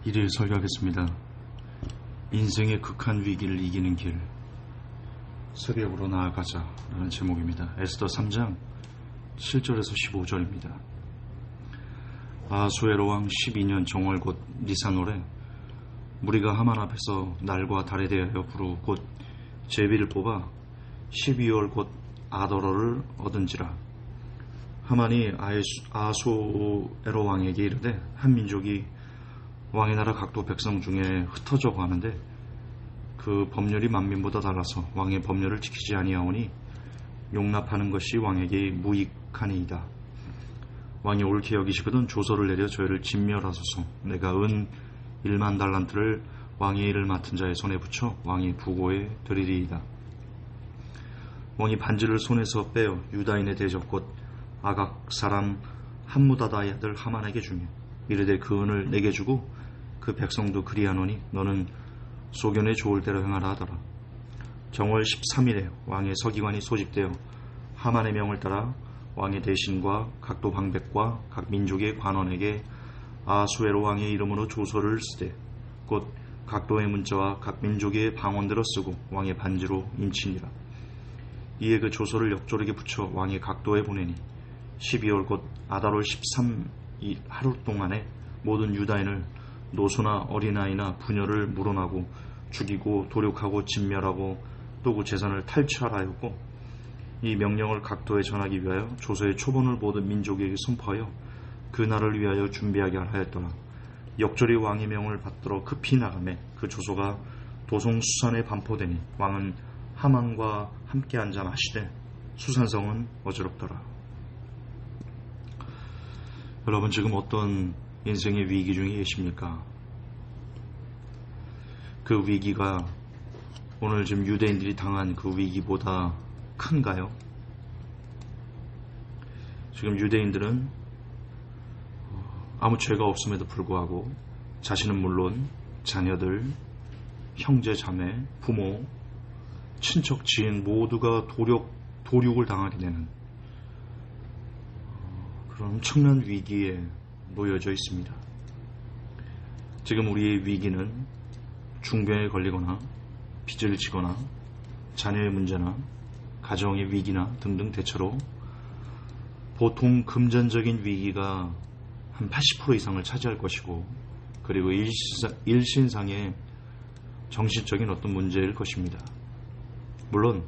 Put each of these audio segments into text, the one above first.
일일 설교하겠습니다. 인생의 극한 위기를 이기는 길, 새벽으로 나아가자 라는 제목입니다. 에스더 3장 7절에서 15절입니다. 아수에로 왕 12년 정월 곧 니산월에 무리가 하만 앞에서 날과 달에 대하여 부르 곧 제비를 뽑아 12월 곧 아더러를 얻은지라. 하만이 아수에로 왕에게 이르되 한 민족이 왕의 나라 각도 백성 중에 흩어져 가는데 그 법률이 만민보다 달라서 왕의 법률을 지키지 아니하오니 용납하는 것이 왕에게 무익하니이다. 왕이 옳게 여기시거든 조서를 내려 저희를 진멸하소서. 내가 은 1만 달란트를 왕의 일을 맡은 자의 손에 붙여 왕의 부고에 드리리이다. 왕이 반지를 손에서 빼어 유다인의 대적 곧 아각 사람 함무다다의 아들 하만에게 주며 이르되 그 은을 내게 주고 그 백성도 그리하노니 너는 소견에 좋을 대로 행하라 하더라. 정월 13일에 왕의 서기관이 소집되어 하만의 명을 따라 왕의 대신과 각도 방백과 각 민족의 관원에게 아수에로 왕의 이름으로 조서를 쓰되 곧 각도의 문자와 각 민족의 방언대로 쓰고 왕의 반지로 인치니라. 이에 그 조서를 역조르게 붙여 왕의 각도에 보내니 12월 곧 아달월 13일 하루 동안에 모든 유다인을 노소나 어린아이나 부녀를 물어나고 죽이고 도륙하고 진멸하고 또 그 재산을 탈취하라 하였고, 이 명령을 각도에 전하기 위하여 조서의 초본을 모든 민족에게 선포하여 그 날을 위하여 준비하게 하라 하였더라. 역절이 왕의 명을 받들어 급히 나가매 그 조서가 도송수산에 반포되니 왕은 하만과 함께 앉아 마시되 수산성은 어지럽더라. 여러분, 지금 어떤 인생의 위기 중에 계십니까? 그 위기가 오늘 지금 유대인들이 당한 그 위기보다 큰가요? 지금 유대인들은 아무 죄가 없음에도 불구하고 자신은 물론 자녀들, 형제, 자매, 부모, 친척, 지인 모두가 도륙을 당하게 되는 그런 엄청난 위기에 놓여져 있습니다. 지금 우리의 위기는 중병에 걸리거나 빚을 지거나 자녀의 문제나 가정의 위기나 등등 대체로 보통 금전적인 위기가 한 80% 이상을 차지할 것이고, 그리고 일신상의 정신적인 어떤 문제일 것입니다. 물론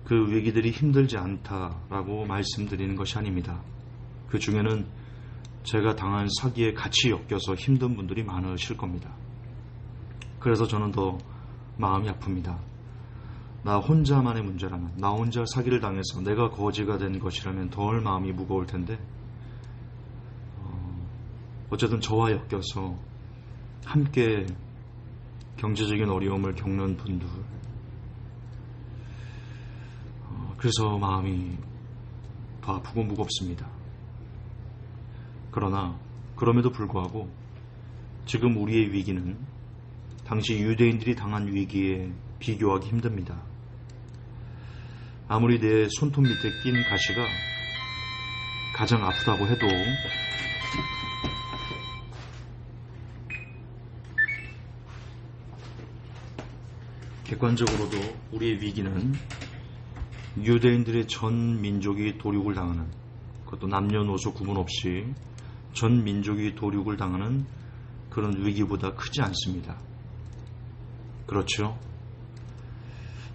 그 위기들이 힘들지 않다라고 말씀드리는 것이 아닙니다. 그 중에는 제가 당한 사기에 같이 엮여서 힘든 분들이 많으실 겁니다. 그래서 저는 더 마음이 아픕니다. 나 혼자만의 문제라면, 나 혼자 사기를 당해서 내가 거지가 된 것이라면 덜 마음이 무거울 텐데 어쨌든 저와 엮여서 함께 경제적인 어려움을 겪는 분들, 그래서 마음이 더 아프고 무겁습니다. 그러나 그럼에도 불구하고 지금 우리의 위기는 당시 유대인들이 당한 위기에 비교하기 힘듭니다. 아무리 내 손톱 밑에 낀 가시가 가장 아프다고 해도 객관적으로도 우리의 위기는 유대인들의 전 민족이 도륙을 당하는, 그것도 남녀노소 구분 없이 전 민족이 도륙을 당하는 그런 위기보다 크지 않습니다. 그렇죠?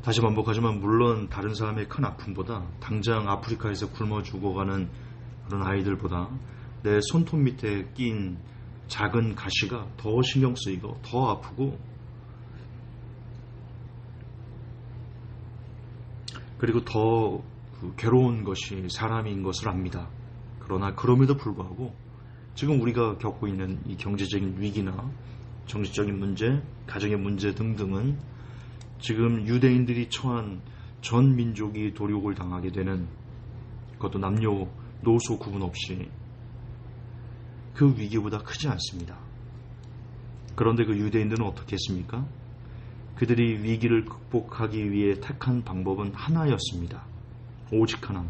다시 반복하지만 물론 다른 사람의 큰 아픔보다 당장 아프리카에서 굶어 죽어가는 그런 아이들보다 내 손톱 밑에 낀 작은 가시가 더 신경 쓰이고 더 아프고, 그리고 더 괴로운 것이 사람인 것을 압니다. 그러나 그럼에도 불구하고 지금 우리가 겪고 있는 이 경제적인 위기나 정신적인 문제, 가정의 문제 등등은 지금 유대인들이 처한 전 민족이 도륙을 당하게 되는, 그것도 남녀노소 구분 없이 그 위기보다 크지 않습니다. 그런데 그 유대인들은 어떻게 했습니까? 그들이 위기를 극복하기 위해 택한 방법은 하나였습니다. 오직 하나.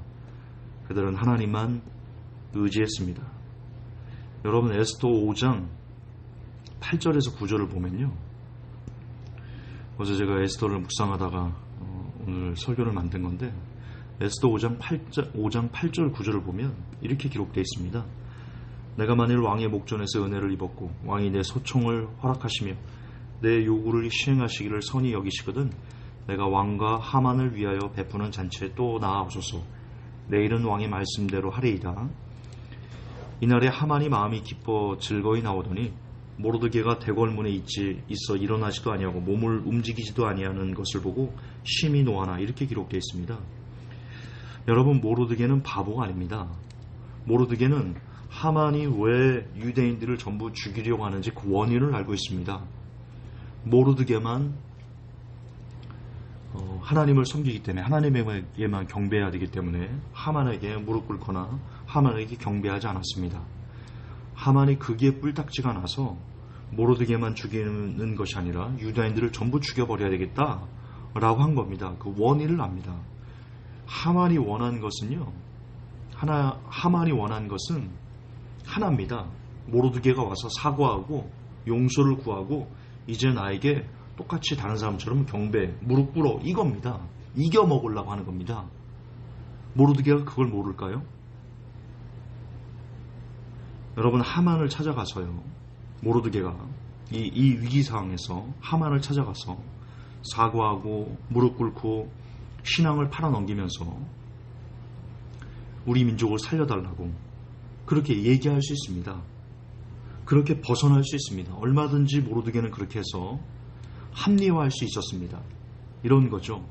그들은 하나님만 의지했습니다. 여러분, 에스더 5장 8절에서 9절을 보면요. 어제 제가 에스더를 묵상하다가 오늘 설교를 만든 건데 에스더 5장 8절 9절을 보면 이렇게 기록되어 있습니다. 내가 만일 왕의 목전에서 은혜를 입었고 왕이 내 소총을 허락하시며 내 요구를 시행하시기를 선히 여기시거든 내가 왕과 하만을 위하여 베푸는 잔치에 또 나아오소서. 내일은 왕의 말씀대로 하리이다. 이날에 하만이 마음이 기뻐 즐거이 나오더니 모르드게가 대궐문에 있어 일어나지도 아니하고 몸을 움직이지도 아니하는 것을 보고 심히 노하나 이렇게 기록되어 있습니다. 여러분, 모르드게는 바보가 아닙니다. 모르드게는 하만이 왜 유대인들을 전부 죽이려고 하는지 그 원인을 알고 있습니다. 모르드게만 하나님을 섬기기 때문에 하나님에게만 경배해야 되기 때문에 하만에게 무릎 꿇거나 하만에게 경배하지 않았습니다. 하만이 거기에 뿔딱지가 나서 모르드게만 죽이는 것이 아니라 유다인들을 전부 죽여버려야 되겠다라고 한 겁니다. 그 원인을 압니다. 하만이 원한 것은요, 하만이 원한 것은 하나입니다. 모르드게가 와서 사과하고 용서를 구하고 이제 나에게 똑같이 다른 사람처럼 경배, 무릎 꿇어, 이겁니다. 이겨 먹으려고 하는 겁니다. 모르드게가 그걸 모를까요? 여러분, 하만을 찾아가서요, 모르드게가 이 위기 상황에서 하만을 찾아가서 사과하고 무릎 꿇고 신앙을 팔아넘기면서 우리 민족을 살려달라고 그렇게 얘기할 수 있습니다. 그렇게 벗어날 수 있습니다. 얼마든지 모르드게는 그렇게 해서 합리화할 수 있었습니다. 이런 거죠.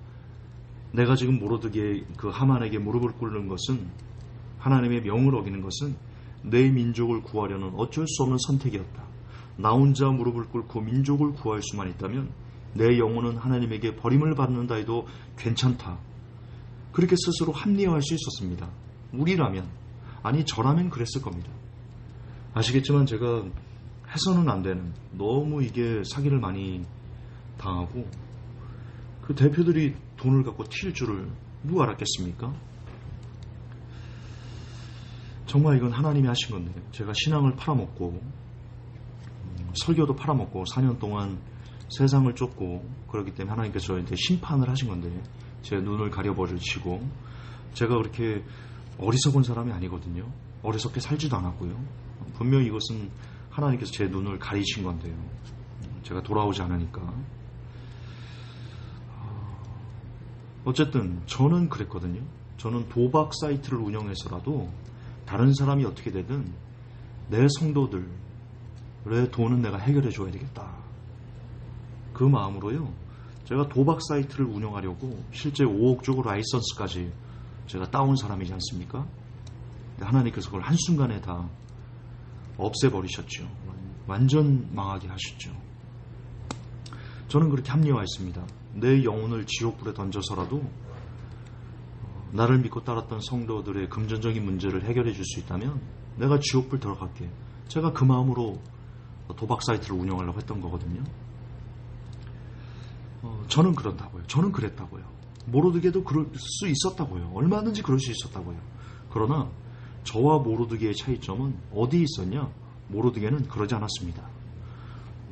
내가 지금 모르드게 그 하만에게 무릎을 꿇는 것은, 하나님의 명을 어기는 것은 내 민족을 구하려는 어쩔 수 없는 선택이었다. 나 혼자 무릎을 꿇고 민족을 구할 수만 있다면 내 영혼은 하나님에게 버림을 받는다 해도 괜찮다. 그렇게 스스로 합리화할 수 있었습니다. 우리라면, 아니 저라면 그랬을 겁니다. 아시겠지만 제가 해서는 안 되는, 너무 이게 사기를 많이 당하고 그 대표들이 돈을 갖고 튈 줄을 누가 알았겠습니까? 정말 이건 하나님이 하신 건데, 제가 신앙을 팔아먹고 설교도 팔아먹고 4년 동안 세상을 쫓고 그렇기 때문에 하나님께서 저한테 심판을 하신 건데, 제 눈을 가려버리시고, 제가 그렇게 어리석은 사람이 아니거든요. 어리석게 살지도 않았고요. 분명히 이것은 하나님께서 제 눈을 가리신 건데요. 제가 돌아오지 않으니까. 어쨌든 저는 그랬거든요. 저는 도박 사이트를 운영해서라도 다른 사람이 어떻게 되든 내 성도들의 돈은 내가 해결해 줘야 되겠다. 그 마음으로요, 제가 도박 사이트를 운영하려고 실제 5억 주고 라이선스까지 제가 따온 사람이지 않습니까? 근데 하나님께서 그걸 한순간에 다 없애버리셨죠. 완전 망하게 하셨죠. 저는 그렇게 합리화했습니다. 내 영혼을 지옥불에 던져서라도 나를 믿고 따랐던 성도들의 금전적인 문제를 해결해 줄 수 있다면 내가 지옥불 들어갈게. 제가 그 마음으로 도박 사이트를 운영하려고 했던 거거든요. 저는 그런다고요. 저는 그랬다고요. 모르드게도 그럴 수 있었다고요. 얼마든지 그럴 수 있었다고요. 그러나 저와 모르드게의 차이점은 어디에 있었냐? 모르드게는 그러지 않았습니다.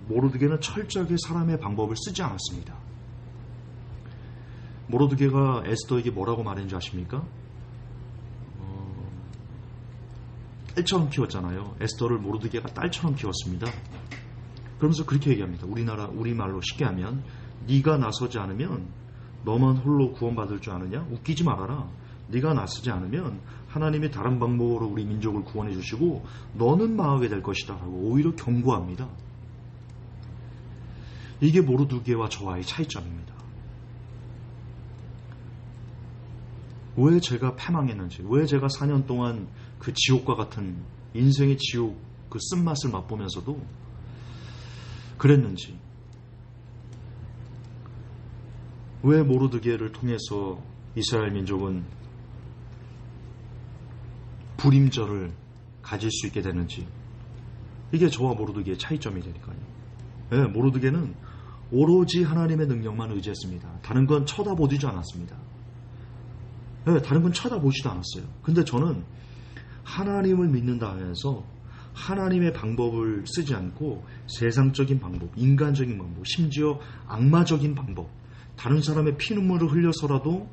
모르드게는 철저하게 사람의 방법을 쓰지 않았습니다. 모르드게가 에스더에게 뭐라고 말했는지 아십니까? 딸처럼 키웠잖아요. 에스더를 모르드게가 딸처럼 키웠습니다. 그러면서 그렇게 얘기합니다. 우리말로 쉽게 하면, 네가 나서지 않으면 너만 홀로 구원받을 줄 아느냐? 웃기지 말아라. 네가 나서지 않으면 하나님이 다른 방법으로 우리 민족을 구원해 주시고 너는 망하게 될 것이다 라고 오히려 경고합니다. 이게 모르드게와 저와의 차이점입니다. 왜 제가 패망했는지, 왜 제가 4년 동안 그 지옥과 같은 인생의 지옥 그 쓴맛을 맛보면서도 그랬는지, 왜 모르드게를 통해서 이스라엘 민족은 불임절을 가질 수 있게 되는지, 이게 저와 모르드게의 차이점이 되니까요. 네, 모르드게는 오로지 하나님의 능력만 의지했습니다. 다른 건 쳐다보지도 않았습니다. 네, 다른 건 쳐다보지도 않았어요. 근데 저는 하나님을 믿는다 하면서 하나님의 방법을 쓰지 않고 세상적인 방법, 인간적인 방법, 심지어 악마적인 방법, 다른 사람의 피눈물을 흘려서라도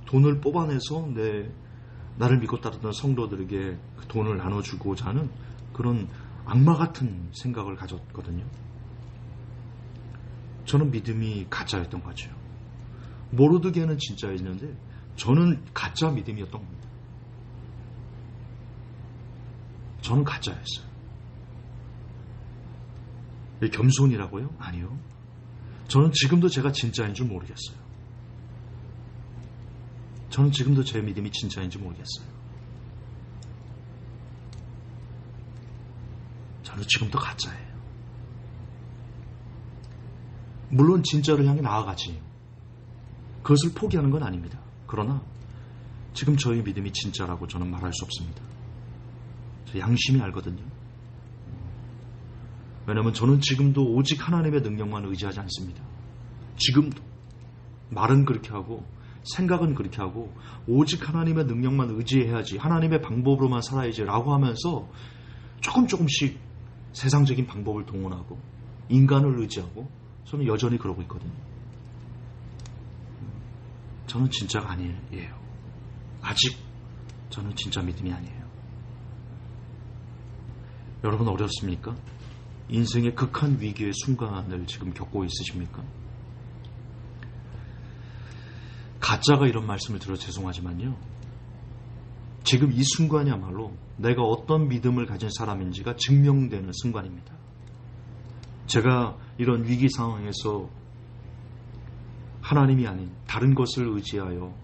돈을 뽑아내서 나를 믿고 따르던 성도들에게 그 돈을 나눠주고자 하는 그런 악마 같은 생각을 가졌거든요. 저는 믿음이 가짜였던 거죠. 모르드게는 진짜였는데 저는 가짜 믿음이었던 겁니다. 저는 가짜였어요. 겸손이라고요? 아니요. 저는 지금도 제가 진짜인 줄 모르겠어요. 저는 지금도 제 믿음이 진짜인지 모르겠어요. 저는 지금도 가짜예요. 물론 진짜를 향해 나아가지. 그것을 포기하는 건 아닙니다. 그러나 지금 저의 믿음이 진짜라고 저는 말할 수 없습니다. 저 양심이 알거든요. 왜냐하면 저는 지금도 오직 하나님의 능력만 의지하지 않습니다. 지금도 말은 그렇게 하고 생각은 그렇게 하고 오직 하나님의 능력만 의지해야지, 하나님의 방법으로만 살아야지 라고 하면서 조금씩 세상적인 방법을 동원하고 인간을 의지하고 저는 여전히 그러고 있거든요. 저는 진짜가 아니에요. 아직 저는 진짜 믿음이 아니에요. 여러분 어렵습니까? 인생의 극한 위기의 순간을 지금 겪고 있으십니까? 가짜가 이런 말씀을 들어 죄송하지만요. 지금 이 순간이야말로 내가 어떤 믿음을 가진 사람인지가 증명되는 순간입니다. 제가 이런 위기 상황에서 하나님이 아닌 다른 것을 의지하여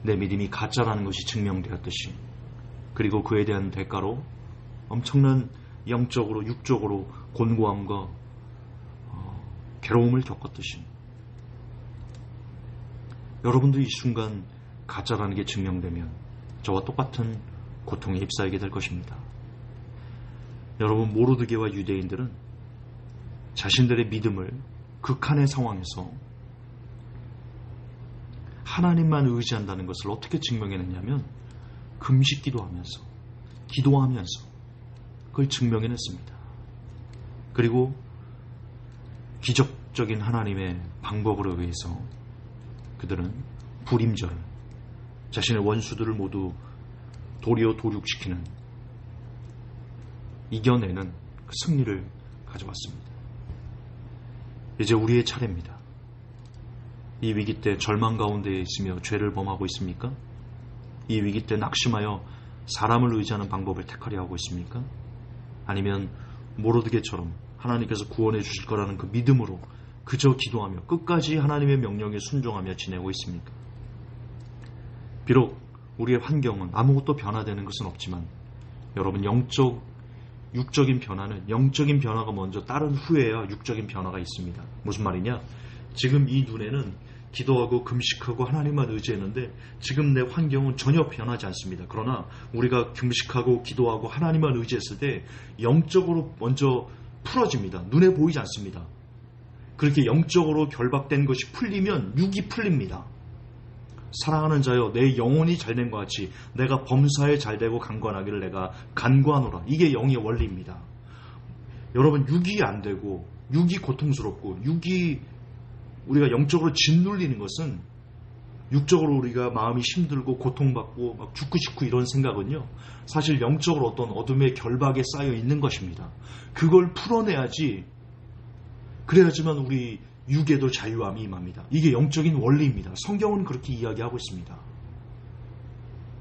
내 믿음이 가짜라는 것이 증명되었듯이, 그리고 그에 대한 대가로 엄청난 영적으로 육적으로 곤고함과 괴로움을 겪었듯이 여러분도 이 순간 가짜라는 게 증명되면 저와 똑같은 고통에 휩싸이게 될 것입니다. 여러분, 모르드게와 유대인들은 자신들의 믿음을 극한의 상황에서 하나님만 의지한다는 것을 어떻게 증명해냈냐면 금식 기도하면서 그걸 증명해냈습니다. 그리고 기적적인 하나님의 방법으로 의해서 그들은 불임절, 자신의 원수들을 모두 도리어 도륙시키는, 이겨내는 그 승리를 가져왔습니다. 이제 우리의 차례입니다. 이 위기 때 절망 가운데 있으며 죄를 범하고 있습니까? 이 위기 때 낙심하여 사람을 의지하는 방법을 택하려 하고 있습니까? 아니면 모르드게처럼 하나님께서 구원해 주실 거라는 그 믿음으로 그저 기도하며 끝까지 하나님의 명령에 순종하며 지내고 있습니까? 비록 우리의 환경은 아무것도 변화되는 것은 없지만 여러분, 육적인 변화는 영적인 변화가 먼저 따른 후에야 육적인 변화가 있습니다. 무슨 말이냐? 지금 이 눈에는 기도하고 금식하고 하나님만 의지했는데 지금 내 환경은 전혀 변하지 않습니다. 그러나 우리가 금식하고 기도하고 하나님만 의지했을 때 영적으로 먼저 풀어집니다. 눈에 보이지 않습니다. 그렇게 영적으로 결박된 것이 풀리면 육이 풀립니다. 사랑하는 자여, 내 영혼이 잘된 것 같이 내가 범사에 잘되고 강건하기를 내가 간구하노라. 이게 영의 원리입니다. 여러분, 육이 안 되고 육이 고통스럽고 육이 우리가 영적으로 짓눌리는 것은, 육적으로 우리가 마음이 힘들고 고통받고 막 죽고 싶고 이런 생각은요, 사실 영적으로 어떤 어둠의 결박에 쌓여 있는 것입니다. 그걸 풀어내야지, 그래야지만 우리 육에도 자유함이 임합니다. 이게 영적인 원리입니다. 성경은 그렇게 이야기하고 있습니다.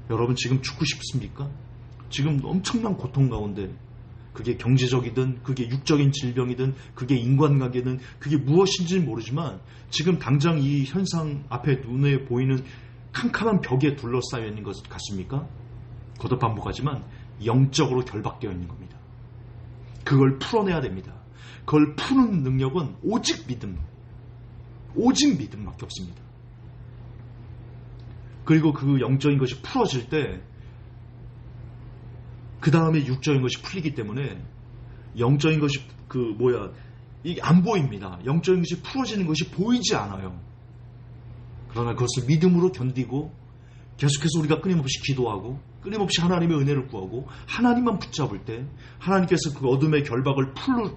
여러분, 지금 죽고 싶습니까? 지금 엄청난 고통 가운데, 그게 경제적이든 그게 육적인 질병이든 그게 인간관계든 그게 무엇인지는 모르지만 지금 당장 이 현상 앞에 눈에 보이는 캄캄한 벽에 둘러싸여 있는 것 같습니까? 거듭 반복하지만 영적으로 결박되어 있는 겁니다. 그걸 풀어내야 됩니다. 그걸 푸는 능력은 오직 믿음밖에 없습니다. 그리고 그 영적인 것이 풀어질 때 그 다음에 육적인 것이 풀리기 때문에 영적인 것이 이게 안 보입니다. 영적인 것이 풀어지는 것이 보이지 않아요. 그러나 그것을 믿음으로 견디고 계속해서 우리가 끊임없이 기도하고 끊임없이 하나님의 은혜를 구하고 하나님만 붙잡을 때, 하나님께서 그 어둠의 결박을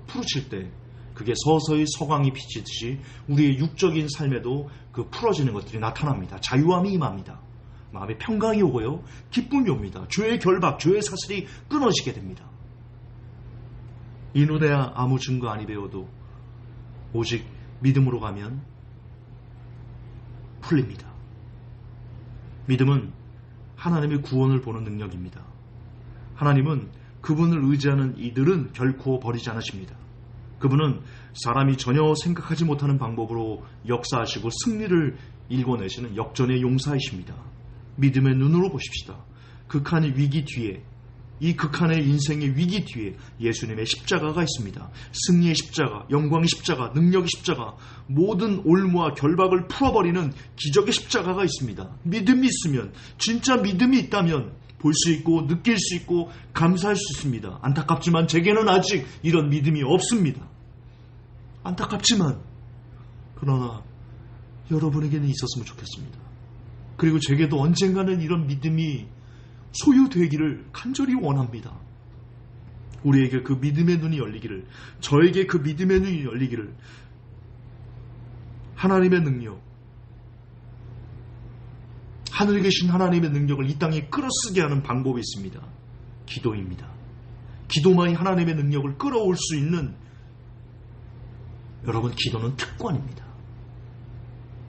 풀으실 때, 그게 서서히 서광이 비치듯이 우리의 육적인 삶에도 그 풀어지는 것들이 나타납니다. 자유함이 임합니다. 마음에 평강이 오고요, 기쁨이 옵니다. 죄의 결박, 죄의 사슬이 끊어지게 됩니다. 이 눈에야 아무 증거 아니 배워도 오직 믿음으로 가면 풀립니다. 믿음은 하나님의 구원을 보는 능력입니다. 하나님은 그분을 의지하는 이들은 결코 버리지 않으십니다. 그분은 사람이 전혀 생각하지 못하는 방법으로 역사하시고 승리를 일궈내시는 역전의 용사이십니다. 믿음의 눈으로 보십시다. 극한의 위기 뒤에, 이 극한의 인생의 위기 뒤에 예수님의 십자가가 있습니다. 승리의 십자가, 영광의 십자가, 능력의 십자가, 모든 올무와 결박을 풀어버리는 기적의 십자가가 있습니다. 믿음이 있으면, 진짜 믿음이 있다면 볼 수 있고 느낄 수 있고 감사할 수 있습니다. 안타깝지만 제게는 아직 이런 믿음이 없습니다. 안타깝지만 그러나 여러분에게는 있었으면 좋겠습니다. 그리고 제게도 언젠가는 이런 믿음이 소유되기를 간절히 원합니다. 우리에게 그 믿음의 눈이 열리기를, 저에게 그 믿음의 눈이 열리기를, 하나님의 능력, 하늘에 계신 하나님의 능력을 이 땅에 끌어쓰게 하는 방법이 있습니다. 기도입니다. 기도만이 하나님의 능력을 끌어올 수 있는, 여러분, 기도는 특권입니다.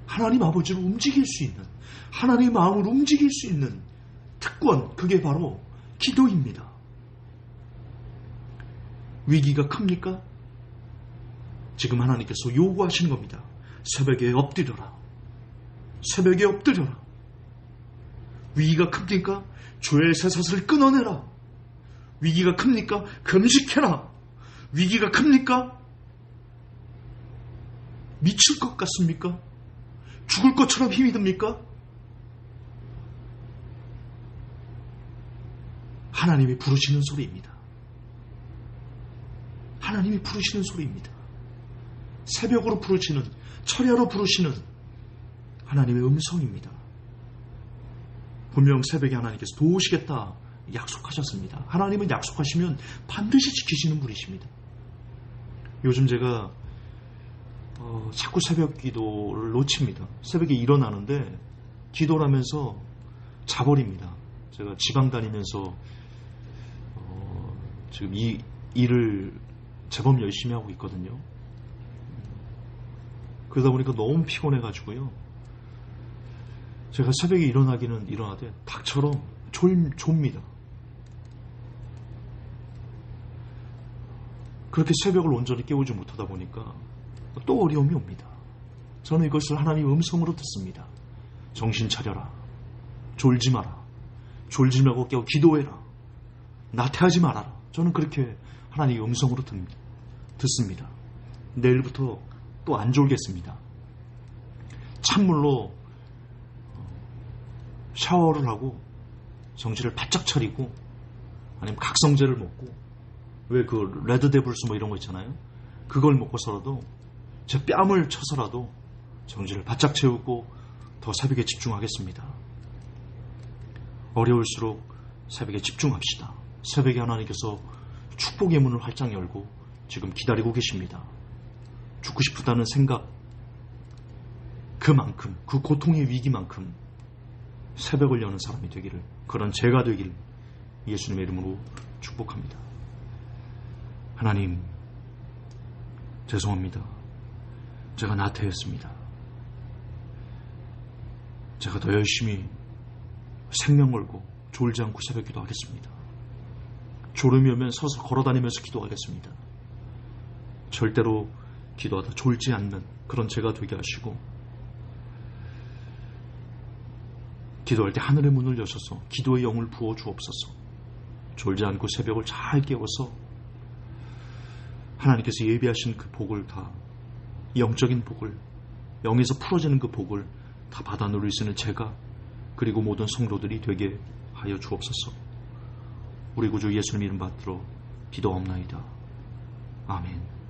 하나님 아버지를 움직일 수 있는, 하나님의 마음을 움직일 수 있는 특권, 그게 바로 기도입니다. 위기가 큽니까? 지금 하나님께서 요구하시는 겁니다. 새벽에 엎드려라. 새벽에 엎드려라. 위기가 큽니까? 죄의 쇠사슬을 끊어내라. 위기가 큽니까? 금식해라. 위기가 큽니까? 미칠 것 같습니까? 죽을 것처럼 힘이 듭니까? 하나님이 부르시는 소리입니다. 하나님이 부르시는 소리입니다. 새벽으로 부르시는, 철야로 부르시는 하나님의 음성입니다. 분명 새벽에 하나님께서 도우시겠다 약속하셨습니다. 하나님은 약속하시면 반드시 지키시는 분이십니다. 요즘 제가 자꾸 새벽 기도를 놓칩니다. 새벽에 일어나는데 기도를 하면서 자버립니다. 제가 지방 다니면서 지금 이 일을 제법 열심히 하고 있거든요. 그러다 보니까 너무 피곤해가지고요. 제가 새벽에 일어나기는 일어나되 닭처럼 졸립니다. 그렇게 새벽을 온전히 깨우지 못하다 보니까 또 어려움이 옵니다. 저는 이것을 하나님의 음성으로 듣습니다. 정신 차려라. 졸지 마라. 졸지 말고 깨워 기도해라. 나태하지 말아라. 저는 그렇게 하나님의 음성으로 듣습니다. 내일부터 또 안 졸겠습니다. 찬물로 샤워를 하고 정신을 바짝 차리고, 아니면 각성제를 먹고, 왜 그 레드데블스 뭐 이런 거 있잖아요. 그걸 먹고서라도 제 뺨을 쳐서라도 정신을 바짝 채우고 더 새벽에 집중하겠습니다. 어려울수록 새벽에 집중합시다. 새벽에 하나님께서 축복의 문을 활짝 열고 지금 기다리고 계십니다. 죽고 싶다는 생각, 그만큼, 그 고통의 위기만큼 새벽을 여는 사람이 되기를, 그런 제가 되기를 예수님의 이름으로 축복합니다. 하나님, 죄송합니다. 제가 나태했습니다. 제가 더 열심히 생명 걸고 졸지 않고 새벽 기도하겠습니다. 졸음이 오면 서서 걸어다니면서 기도하겠습니다. 절대로 기도하다 졸지 않는 그런 제가 되게 하시고, 기도할 때 하늘의 문을 여셔서 기도의 영을 부어 주옵소서. 졸지 않고 새벽을 잘 깨워서 하나님께서 예비하신 그 복을 다, 영적인 복을, 영에서 풀어지는 그 복을 다 받아 누릴 수 있는 제가, 그리고 모든 성도들이 되게 하여 주옵소서. 우리 구주 예수님 이름 받들어 기도하옵나이다. 아멘.